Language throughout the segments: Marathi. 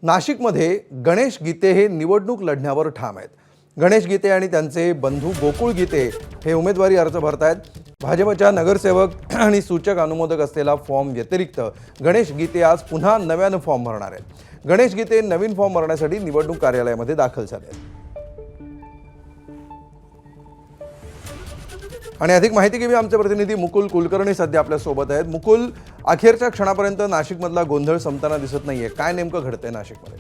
नाशिकमध्ये गणेश गीते हे निवडणूक लढण्यावर ठाम आहेत। गणेश गीते आणि त्यांचे बंधू गोकुळ गीते हे उमेदवारी अर्ज भरतायत। भाजपच्या नगरसेवक आणि सूचक अनुमोदक असलेला फॉर्म व्यतिरिक्त गणेश गीते आज पुन्हा नव्याने फॉर्म भरणार आहेत। गणेश गीते नवीन फॉर्म भरण्यासाठी निवडणूक कार्यालयामध्ये दाखल झाले आहेत। आणि अधिक माहिती घेऊया आमचे प्रतिनिधी मुकुल कुलकर्णी सध्या आपल्या सोबत आहेत। मुकुल, अखेरच्या क्षणापर्यंत नाशिकमधला गोंधळ संपताना दिसत नाहीये, काय नेमकं घडतंय नाशिकमध्ये?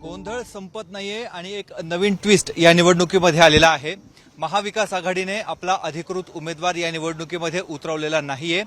गोंधळ संपत नाहीये आणि एक नवीन ट्विस्ट या निवडणुकीमध्ये आलेला आहे। महाविकास आघाडीने आपला अधिकृत उमेदवार या निवडणुकीमध्ये उतरवलेला नाहीये।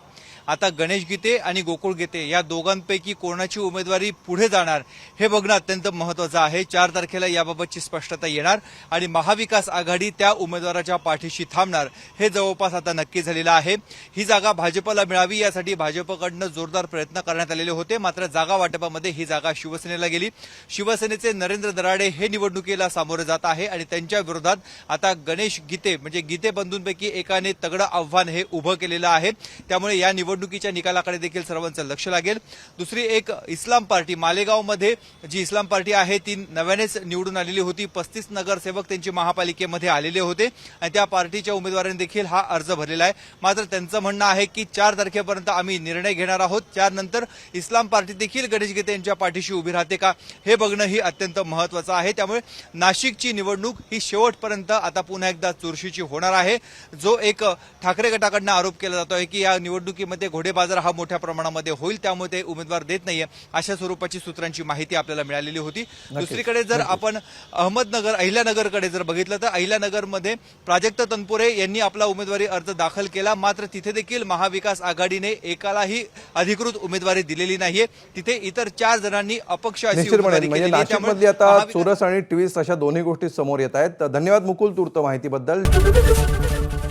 आता गणेश गीते आणि गोकुळ गीते या दोघांपैकी कोणाची उमेदवारी पुढे जाणार हे बघणं अत्यंत महत्त्वाचं आहे। 4 तारखेला याबाबतची स्पष्टता येणार आणि महाविकास आघाडी त्या उमेदवाराच्या पाठीशी थांबणार हे जवळपास आता नक्की झालेलं आहे। ही जागा भाजपला मिळावी यासाठी भाजपकडनं जोरदार प्रयत्न करण्यात आलेले होते, मात्र जागा वाटपामध्ये ही जागा शिवसेनेला गेली। शिवसेनेचे नरेंद्र दराडे हे निवडणुकीला सामोरे जात आहे आणि त्यांच्या विरोधात आता गणेश गीते म्हणजे गीते बंधूंपैकी एकाने तगडं आव्हान हे उभं केलेलं आहे। त्यामुळे या निवडणुकीच्या निकालाकडे देखील सर्वांचं लक्ष लागेल। दुसरी एक इस्लाम पार्टी, मालेगावमध्ये जी इस्लाम पार्टी आहे ती नव्यानेच निवडून आलेली होती। 35 नगरसेवक त्यांची महापालिकेमध्ये आलेले होते आणि त्या पार्टीच्या उमेदवारांनी देखील हा अर्ज भरलेला आहे। मात्र त्यांचं म्हणणं आहे की 4 तारखेपर्यंत आम्ही निर्णय घेणार आहोत। 4 नंतर इस्लाम पार्टी देखील गणेश गीते यांच्या पाठीशी उभी राहते का हे बघणं ही अत्यंत महत्त्वाचं आहे। त्यामुळे नाशिकची निवडणूक ही शेवटपर्यंत आता पुन्हा एकदा चुरशीची होणार आहे। जो एक ठाकरे गटाकडनं आरोप केला जातोय की या निवडणुकीमध्ये घोडेबाजार हा मोठ्या प्रमाणामध्ये होईल, त्यामुळे ते उमेदवार देत नाहीये, अशा स्वरूपाची सूत्रांची माहिती आपल्याला मिळालेली होती। दुसरीकडे जर आपण अहमदनगर अहिल्यानगरकडे जर बघितलं तर अहिल्यानगरमध्ये प्राजक्त तनपुरे यांनी आपला उमेदवारी अर्ज दाखल केला, मात्र तिथे देखील महाविकास आघाडीने एकालाही अधिकृत उमेदवारी दिलेली नाहीये। तिथे इतर 4 जणांनी अपक्ष अशी उमेदवारी केली आहे। नाशिकमध्ये आता चोरस आणि ट्विस्ट अशा दोन्ही गोष्टी समोर येत आहेत। धन्यवाद मुकुल तूर्त माहितीबद्दल।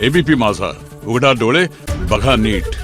एबीपी माझा, उघडा डोळे बघा नीट।